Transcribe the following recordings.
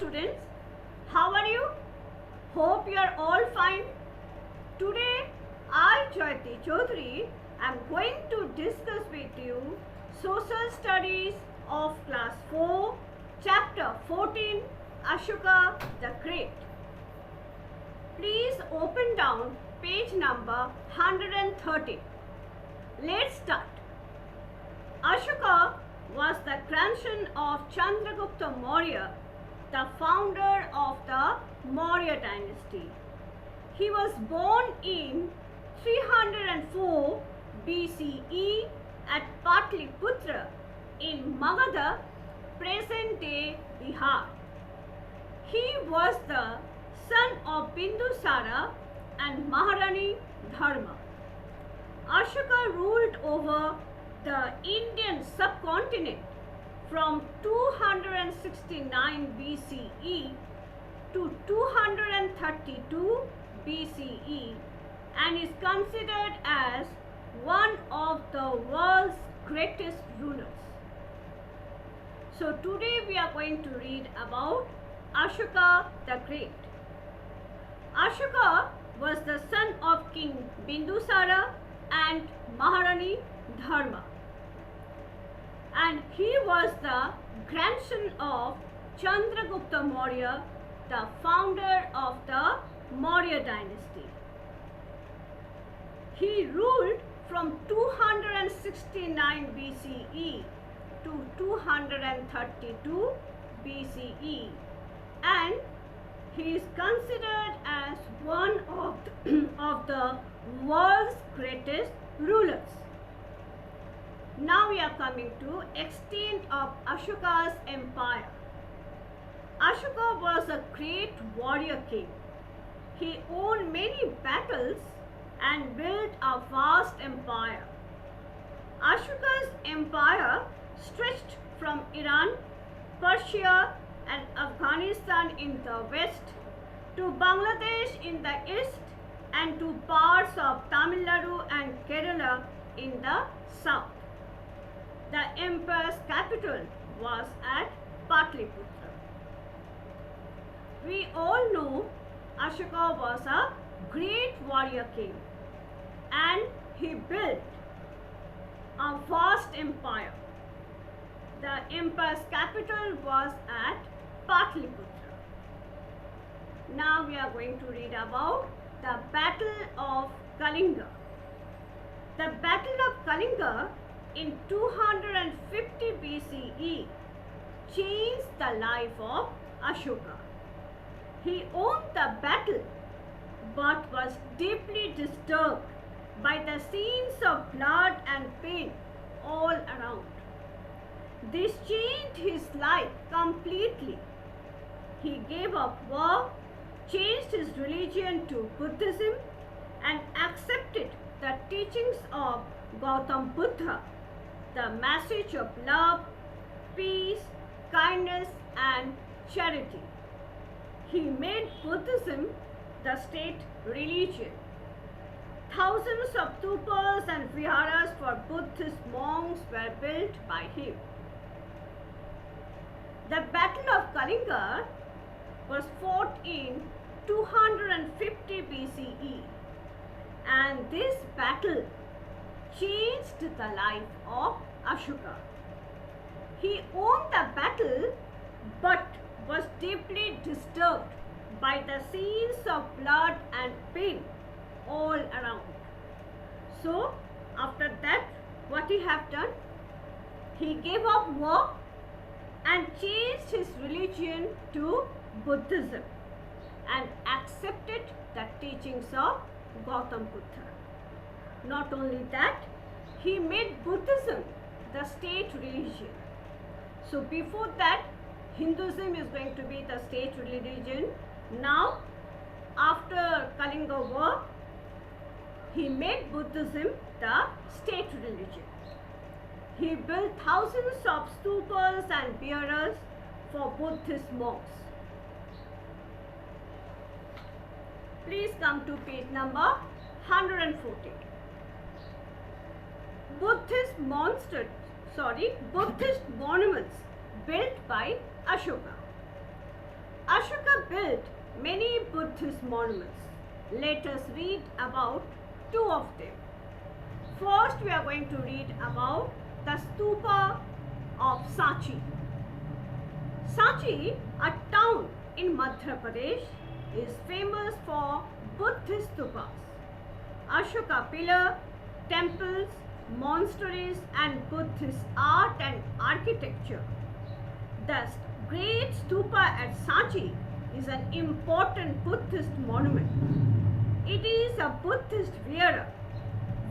students, how are you? Hope you are all fine. Today I, Jayati Chaudhary, am going to discuss with you Social Studies of Class 4, Chapter 14, Ashoka the Great. Please open down page number 130. Let's start. Ashoka was the grandson of Chandragupta Maurya, the founder of the Maurya dynasty. He was born in 304 BCE at Patliputra in Magadha, present-day Bihar. He was the son of Bindusara and Maharani Dharma. Ashoka ruled over the Indian subcontinent from 269 BCE to 232 BCE and is considered as one of the world's greatest rulers. So today we are going to read about Ashoka the Great. Ashoka was the son of King Bindusara and Maharani Dharma, and he was the grandson of Chandragupta Maurya, the founder of the Maurya dynasty. He ruled from 269 BCE to 232 BCE, and he is considered as one of the world's greatest rulers. Now we are coming to extent of Ashoka's empire. Ashoka was a great warrior king. He won many battles and built a vast empire. Ashoka's empire stretched from Iran, Persia and Afghanistan in the west to Bangladesh in the east and to parts of Tamil Nadu and Kerala in the south. The empire's capital was at Patliputra. We all know Ashoka was a great warrior king and he built a vast empire. The empire's capital was at Patliputra. Now we are going to read about the Battle of Kalinga. The Battle of Kalinga in 250 BCE changed the life of Ashoka. He won the battle but was deeply disturbed by the scenes of blood and pain all around. This changed his life completely. He gave up war, changed his religion to Buddhism, and accepted the teachings of Gautam Buddha, the message of love, peace, kindness, and charity. He made Buddhism the state religion. Thousands of stupas and viharas for Buddhist monks were built by him. The Battle of Kalinga was fought in 250 BCE, and this battle changed the life of Ashoka. He won the battle but was deeply disturbed by the scenes of blood and pain all around. So after that, what he have done? He gave up war and changed his religion to Buddhism and accepted the teachings of Gautam Buddha. Not only that, he made Buddhism the state religion. So before that, Hinduism is going to be the state religion. Now, after Kalinga war, he made Buddhism the state religion. He built thousands of stupas and viharas for Buddhist monks. Please come to page number 140. Buddhist monuments built by Ashoka. Ashoka built many Buddhist monuments. Let us read about two of them. First, we are going to read about the stupa of Sanchi. Sanchi, a town in Madhya Pradesh, is famous for Buddhist stupas, Ashoka pillar, temples, monasteries and Buddhist art and architecture. The great stupa at Sanchi is an important Buddhist monument. It is a Buddhist viera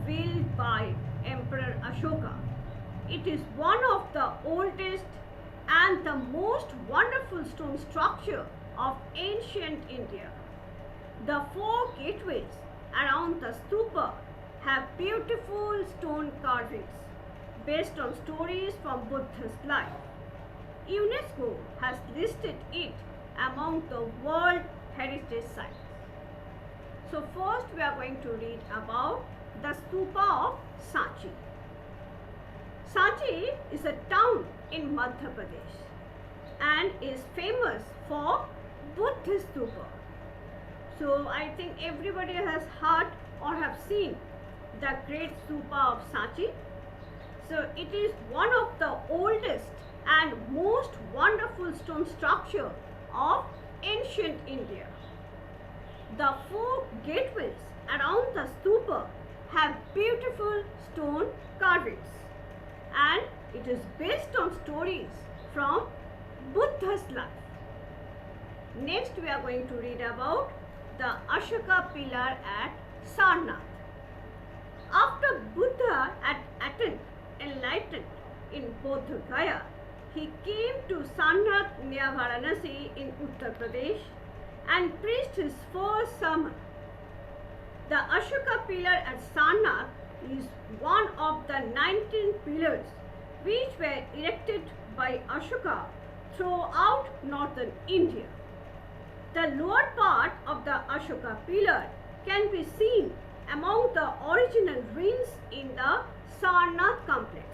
built by Emperor Ashoka. It is one of the oldest and the most wonderful stone structure of ancient India. The four gateways around the stupa have beautiful stone carvings based on stories from Buddha's life. UNESCO has listed it among the World Heritage Sites. So first we are going to read about the stupa of Sanchi. Sanchi is a town in Madhya Pradesh and is famous for Buddhist stupa. So I think everybody has heard or have seen the great stupa of Sanchi. So it is one of the oldest and most wonderful stone structure of ancient India. The four gateways around the stupa have beautiful stone carvings and it is based on stories from Buddha's life. Next we are going to read about the Ashoka pillar at Sarnath. After Buddha had attained enlightenment in Bodh Gaya, he came to Sarnath near Varanasi in Uttar Pradesh and preached his first sermon. The Ashoka pillar at Sarnath is one of the 19 pillars which were erected by Ashoka throughout northern India. The lower part of the Ashoka pillar can be seen among the original ruins in the Sarnath complex.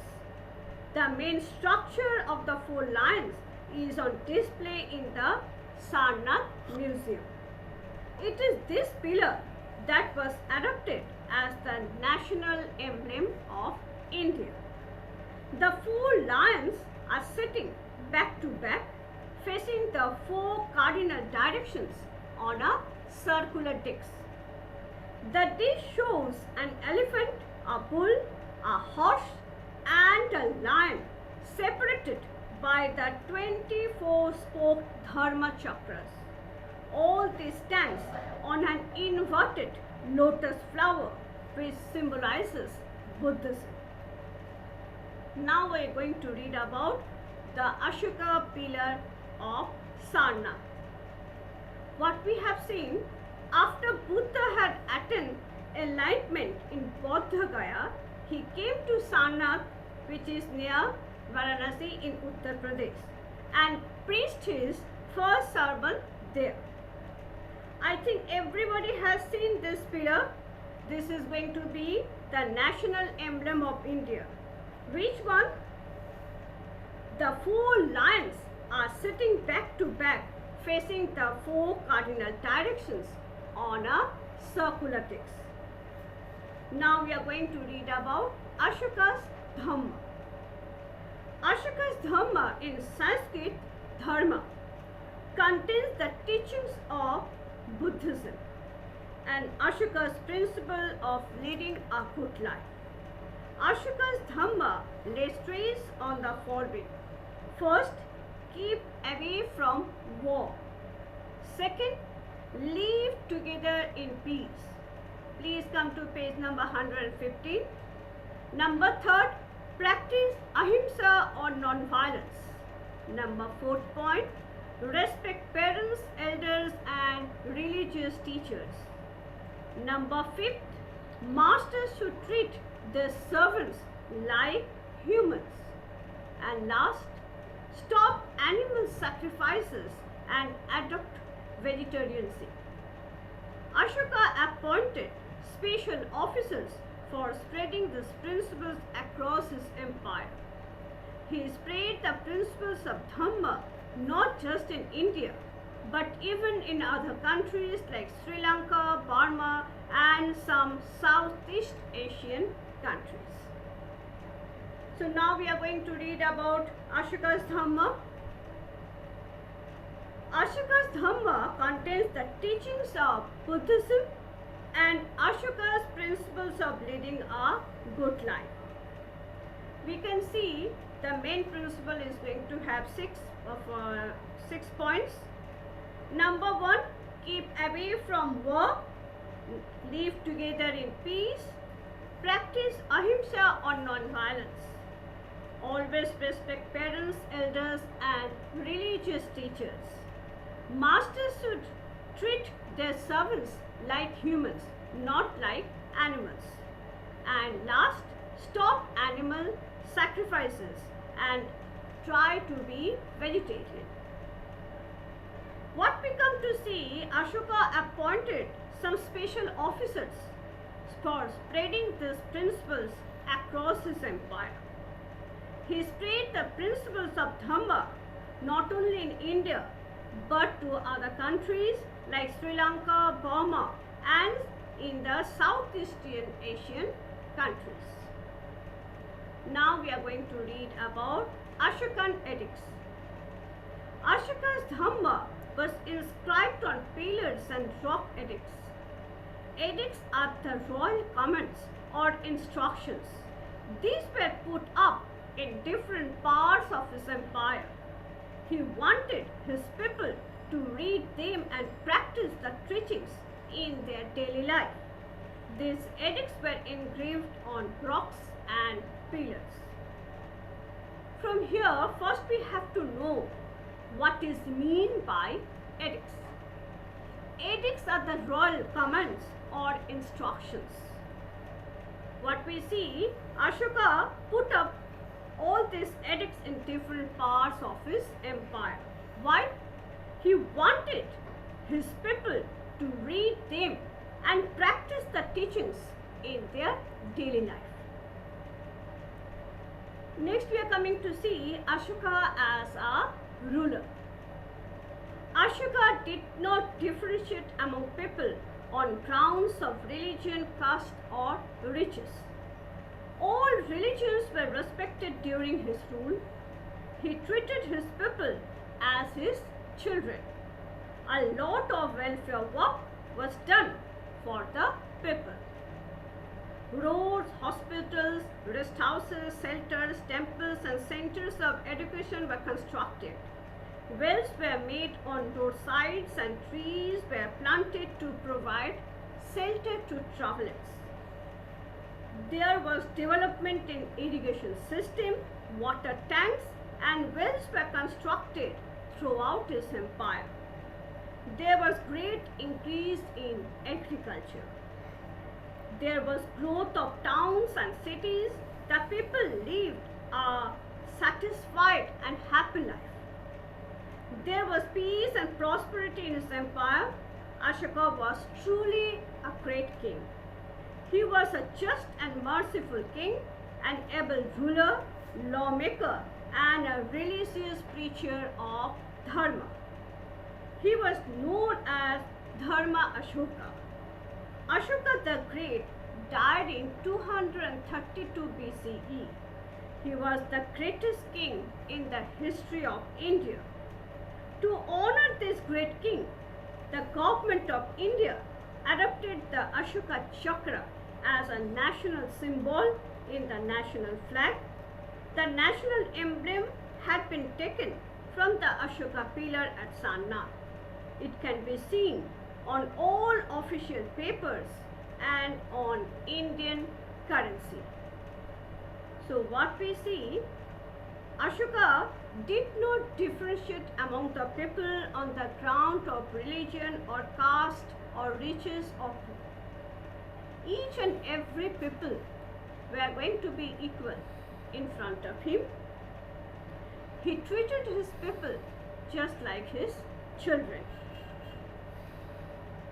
The main structure of the four lions is on display in the Sarnath Museum. It is this pillar that was adopted as the national emblem of India. The four lions are sitting back to back, facing the four cardinal directions on a circular disc. The disc shows an elephant, a bull, a horse and a lion separated by the 24-spoke dharma chakras. All this stands on an inverted lotus flower which symbolizes Buddhism. Now we are going to read about the Ashoka pillar of Sarnath. What we have seen, after Buddha had attained enlightenment in Bodh Gaya, he came to Sarnath, which is near Varanasi in Uttar Pradesh, and preached his first sermon there. I think everybody has seen this pillar. This is going to be the national emblem of India. Which one? The four lions are sitting back to back, facing the four cardinal directions on a circular disc. Now we are going to read about Ashoka's Dhamma. Ashoka's Dhamma in Sanskrit, Dharma, contains the teachings of Buddhism and Ashoka's principle of leading a good life. Ashoka's Dhamma lays stress on the following. First, keep away from war. Second, live together in peace. Please come to page number 115. Number third, practice ahimsa or non-violence. Number fourth point, respect parents, elders and religious teachers. Number fifth, masters should treat their servants like humans. And last, stop animal sacrifices and adopt vegetarianism. Ashoka appointed special officers for spreading these principles across his empire. He spread the principles of Dhamma not just in India but even in other countries like Sri Lanka, Burma, and some Southeast Asian countries. So now we are going to read about Ashoka's Dhamma. Ashoka's Dhamma contains the teachings of Buddhism and Ashoka's principles of leading a good life. We can see the main principle is going to have six points. Number 1, keep away from war, live together in peace, practice ahimsa or non-violence. Always respect parents, elders and religious teachers. Masters should treat their servants like humans, not like animals. And last, stop animal sacrifices and try to be vegetarian. What we come to see, Ashoka appointed some special officers for spreading these principles across his empire. He spread the principles of Dhamma not only in India but to other countries like Sri Lanka, Burma and in the Southeast Asian countries. Now we are going to read about Ashokan edicts. Ashoka's Dhamma was inscribed on pillars and rock edicts. Edicts are the royal commands or instructions. These were put up in different parts of his empire. He wanted his people to read them and practice the teachings in their daily life. These edicts were engraved on rocks and pillars. From here, first we have to know what is meant by edicts. Edicts are the royal commands or instructions. What we see, Ashoka put up all these edicts in different parts of his empire. Why? He wanted his people to read them and practice the teachings in their daily life. Next we are coming to see Ashoka as a ruler. Ashoka did not differentiate among people on grounds of religion, caste or riches. All religions were respected during his rule. He treated his people as his children. A lot of welfare work was done for the people. Roads, hospitals, rest houses, shelters, temples and centers of education were constructed. Wells were made on roadsides and trees were planted to provide shelter to travelers. There was development in irrigation system, water tanks and wells were constructed throughout his empire. There was great increase in agriculture. There was growth of towns and cities. The people lived a satisfied and happy life. There was peace and prosperity in his empire. Ashoka was truly a great king. He was a just and merciful king, an able ruler, lawmaker, and a religious preacher of Dharma. He was known as Dharma Ashoka. Ashoka the Great died in 232 BCE. He was the greatest king in the history of India. To honor this great king, the government of India adopted the Ashoka Chakra as a national symbol in the national flag. The national emblem had been taken from the Ashoka pillar at Sarnath. It can be seen on all official papers and on Indian currency. So what we see, Ashoka did not differentiate among the people on the ground of religion or caste or riches or poor. Each and every people were going to be equal in front of him. He treated his people just like his children.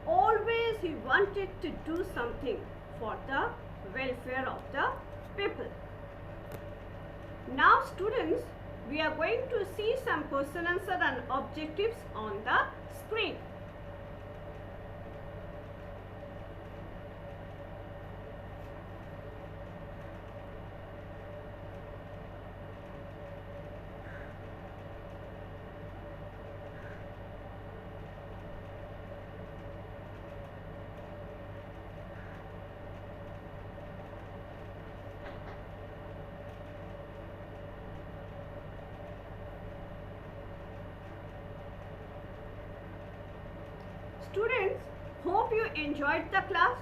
Always he wanted to do something for the welfare of the people. Now students, we are going to see some question answer and objectives on the screen. Students, hope you enjoyed the class.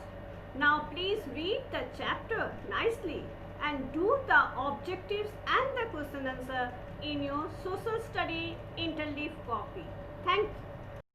Now please read the chapter nicely and do the objectives and the question answer in your social study interleaf copy. Thank you.